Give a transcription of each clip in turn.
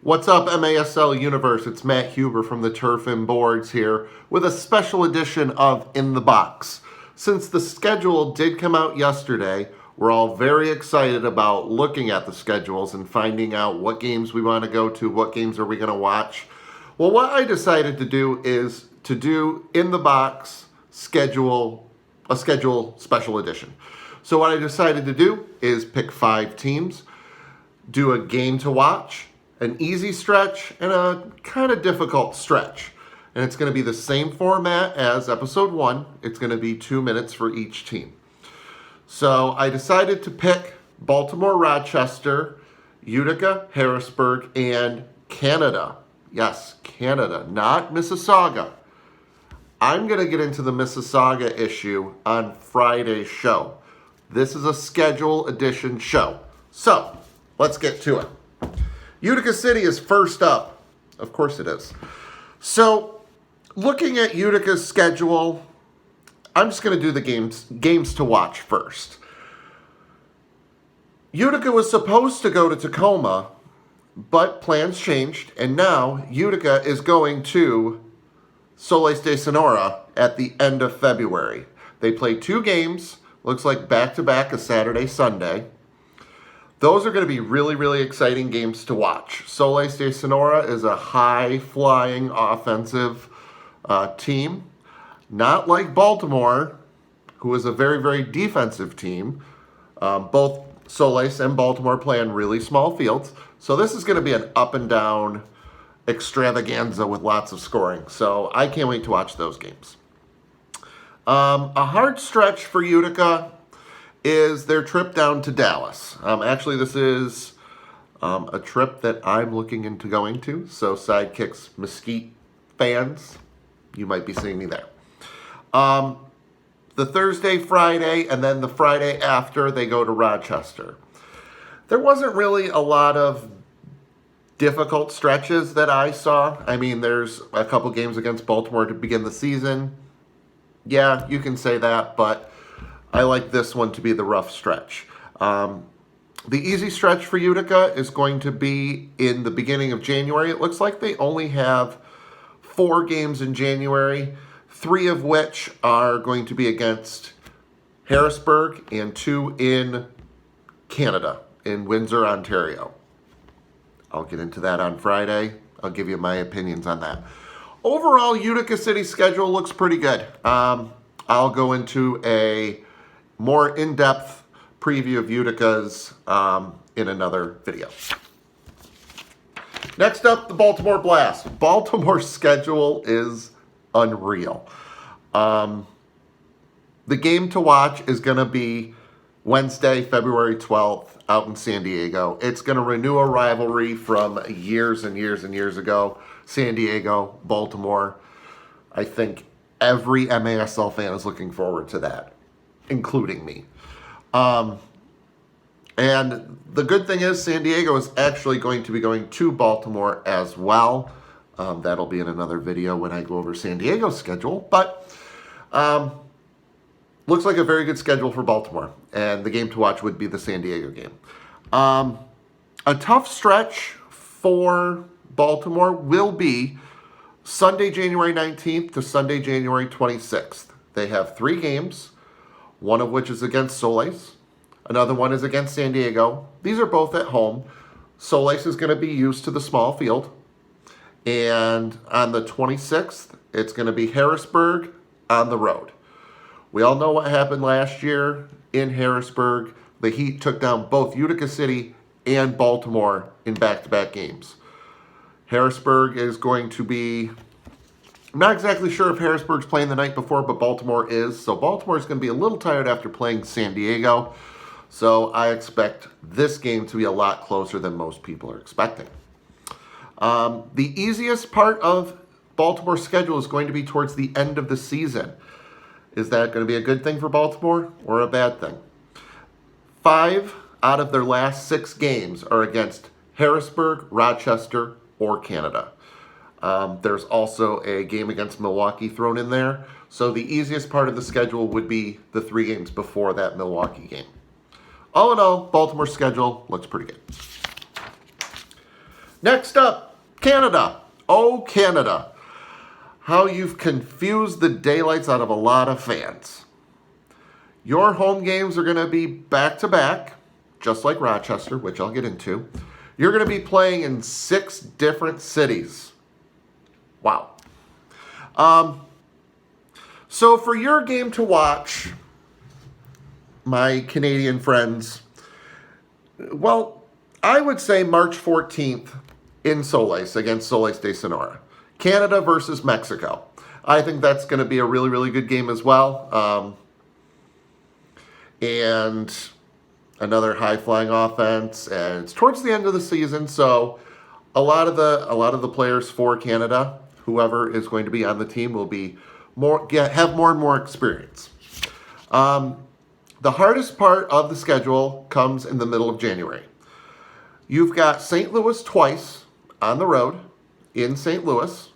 What's up, MASL Universe? It's Matt Huber from the Turf and Boards here with a special edition of In the Box. Since the schedule did come out yesterday, we're all very excited about looking at the schedules and finding out what games we want to go to, what games are we going to watch. Well, what I decided to do is to do In the Box a schedule special edition. So what I decided to do is pick 5 teams, do a game to watch, an easy stretch, and a kind of difficult stretch. And it's going to be the same format as episode 1. It's going to be 2 minutes for each team. So I decided to pick Baltimore, Rochester, Utica, Harrisburg, and Canada. Yes, Canada, not Mississauga. I'm going to get into the Mississauga issue on Friday's show. This is a schedule edition show. So let's get to it. Utica City is first up. Of course it is. So, looking at Utica's schedule, I'm just going to do the games to watch first. Utica was supposed to go to Tacoma, but plans changed, and now Utica is going to Solis de Sonora at the end of February. They play 2 games, looks like back-to-back, a Saturday, Sunday. Those are going to be really, really exciting games to watch. Solis de Sonora is a high-flying offensive team. Not like Baltimore, who is a very, very defensive team. Both Solis and Baltimore play on really small fields. So this is going to be an up-and-down extravaganza with lots of scoring. So I can't wait to watch those games. A hard stretch for Utica is their trip down to Dallas. Actually, this is a trip that I'm looking into going to. So Sidekicks Mesquite fans, you might be seeing me there. The Thursday, Friday, and then the Friday after, they go to Rochester. There wasn't really a lot of difficult stretches that I saw. I mean, there's a couple games against Baltimore to begin the season. Yeah, you can say that, but I like this one to be the rough stretch. The easy stretch for Utica is going to be in the beginning of January. It looks like they only have 4 games in January, 3 of which are going to be against Harrisburg and 2 in Canada, in Windsor, Ontario. I'll get into that on Friday. I'll give you my opinions on that. Overall, Utica City's schedule looks pretty good. I'll go into a more in-depth preview of Utica's in another video. Next up, the Baltimore Blast. Baltimore's schedule is unreal. The game to watch is going to be Wednesday, February 12th, out in San Diego. It's going to renew a rivalry from years and years and years ago. San Diego, Baltimore. I think every MASL fan is looking forward to that, including me. And the good thing is San Diego is actually going to be going to Baltimore as well. That'll be in another video when I go over San Diego's schedule. But looks like a very good schedule for Baltimore. And the game to watch would be the San Diego game. A tough stretch for Baltimore will be Sunday, January 19th to Sunday, January 26th. They have 3 games, one of which is against Solis. Another one is against San Diego. These are both at home. Solis is going to be used to the small field. And on the 26th, it's going to be Harrisburg on the road. We all know what happened last year in Harrisburg. The Heat took down both Utica City and Baltimore in back-to-back games. Harrisburg is going to be, I'm not exactly sure if Harrisburg's playing the night before, but Baltimore is. So Baltimore is going to be a little tired after playing San Diego. So I expect this game to be a lot closer than most people are expecting. The easiest part of Baltimore's schedule is going to be towards the end of the season. Is that going to be a good thing for Baltimore or a bad thing? 5 out of their last 6 games are against Harrisburg, Rochester, or Canada. There's also a game against Milwaukee thrown in there. So the easiest part of the schedule would be the 3 games before that Milwaukee game. All in all, Baltimore's schedule looks pretty good. Next up, Canada. Oh, Canada. How you've confused the daylights out of a lot of fans. Your home games are going to be back-to-back, just like Rochester, which I'll get into. You're going to be playing in 6 different cities. Wow. So for your game to watch, my Canadian friends, well, I would say March 14th in Solis against Solis de Sonora. Canada versus Mexico. I think that's going to be a really, really good game as well. And another high-flying offense, and it's towards the end of the season, so a lot of the players for Canada, whoever is going to be on the team, will be have more and more experience. The hardest part of the schedule comes in the middle of January. You've got St. Louis twice on the road in St. Louis.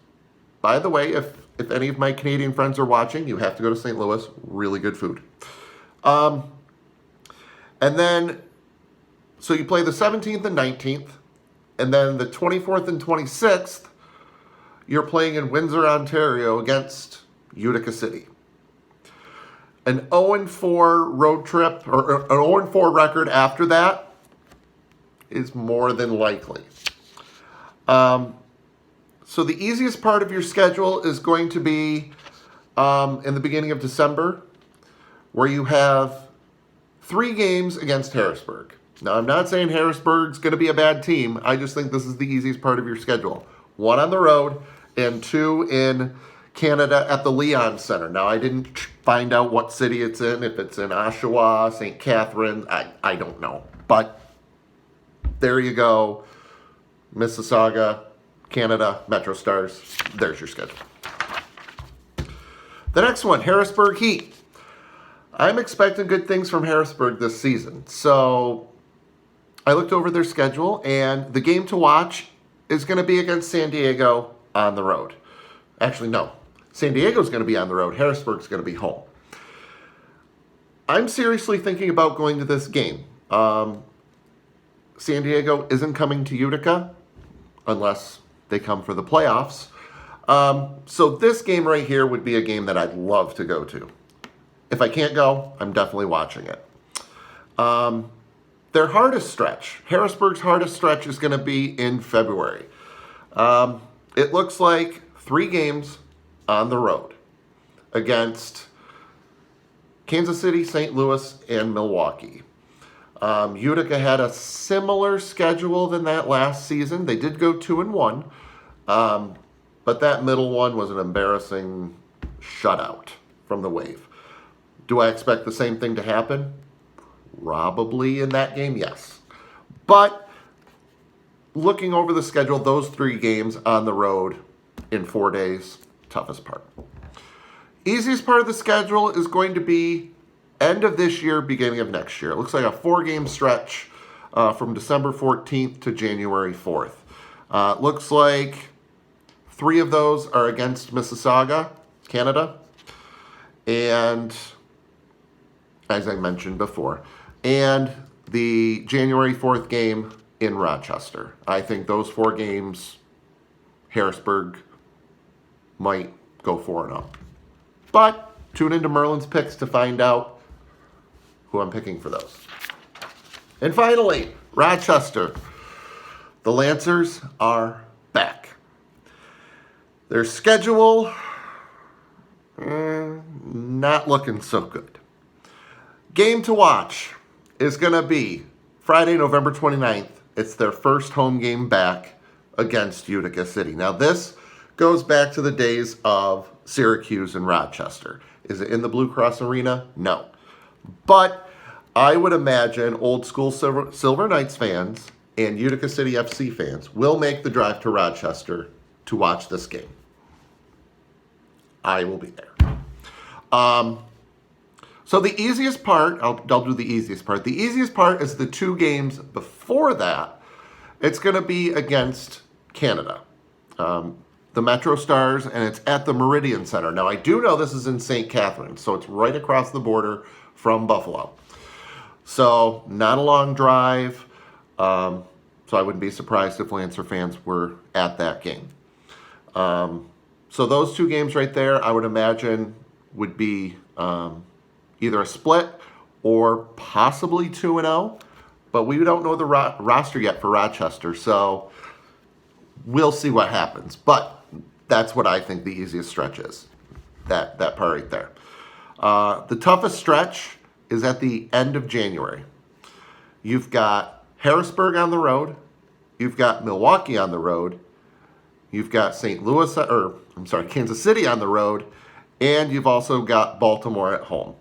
By the way, if any of my Canadian friends are watching, you have to go to St. Louis. Really good food. And then, so you play the 17th and 19th, and then the 24th and 26th, you're playing in Windsor, Ontario against Utica City. An 0-4 road trip, or an 0-4 record after that is more than likely. So the easiest part of your schedule is going to be in the beginning of December, where you have 3 games against Harrisburg. Now, I'm not saying Harrisburg's going to be a bad team. I just think this is the easiest part of your schedule. 1 on the road and 2 in Canada at the Leon Center. Now, I didn't find out what city it's in, if it's in Oshawa, St. Catharines, I don't know. But there you go. Mississauga, Canada, Metro Stars. There's your schedule. The next one, Harrisburg Heat. I'm expecting good things from Harrisburg this season. So I looked over their schedule, and the game to watch is going to be against San Diego on the road. Actually, no. San Diego's going to be on the road. Harrisburg's going to be home. I'm seriously thinking about going to this game. San Diego isn't coming to Utica unless they come for the playoffs. So this game right here would be a game that I'd love to go to. If I can't go, I'm definitely watching it. Their hardest stretch, Harrisburg's hardest stretch, is going to be in February. It looks like 3 games on the road against Kansas City, St. Louis, and Milwaukee. Utica had a similar schedule than that last season. They did go 2-1, but that middle one was an embarrassing shutout from the Wave. Do I expect the same thing to happen? Probably in that game, yes. But looking over the schedule, those 3 games on the road in 4 days, toughest part. Easiest part of the schedule is going to be end of this year, beginning of next year. It looks like a 4-game stretch from December 14th to January 4th. Looks like 3 of those are against Mississauga, Canada, and as I mentioned before, and the January 4th game in Rochester. I think those 4 games, Harrisburg might go 4-0. But tune into Merlin's picks to find out who I'm picking for those. And finally, Rochester. The Lancers are back. Their schedule, not looking so good. Game to watch is going to be Friday, November 29th. It's their first home game back against Utica City. Now, this goes back to the days of Syracuse and Rochester. Is it in the Blue Cross Arena? No. But I would imagine old school Silver Knights fans and Utica City FC fans will make the drive to Rochester to watch this game. I will be there. So the easiest part, I'll do the easiest part. The easiest part is the 2 games before that. It's going to be against Canada, the Metro Stars, and it's at the Meridian Center. Now, I do know this is in St. Catharines, so it's right across the border from Buffalo. So not a long drive. So so I wouldn't be surprised if Lancer fans were at that game. So those two games right there, I would imagine, would be either a split or possibly 2-0. But we don't know the roster yet for Rochester, so we'll see what happens. But that's what I think the easiest stretch is, that part right there. The toughest stretch is at the end of January. You've got Harrisburg on the road. You've got Milwaukee on the road. You've got Kansas City on the road. And you've also got Baltimore at home.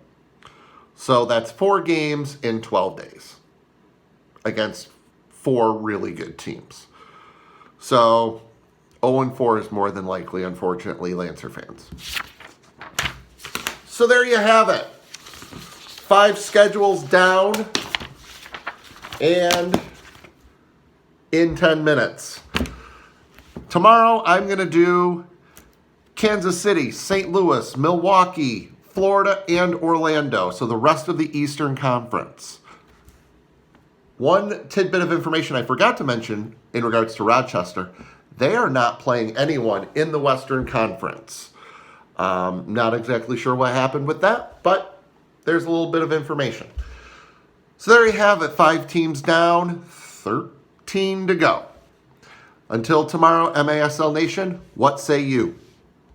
So that's 4 games in 12 days against 4 really good teams. So 0-4 is more than likely, unfortunately, Lancer fans. So there you have it. 5 schedules down and in 10 minutes. Tomorrow I'm going to do Kansas City, St. Louis, Milwaukee, Florida, and Orlando. So the rest of the Eastern Conference. One tidbit of information I forgot to mention in regards to Rochester, they are not playing anyone in the Western Conference. Not exactly sure what happened with that, but there's a little bit of information. So there you have it, 5 teams down, 13 to go. Until tomorrow, MASL Nation, what say you?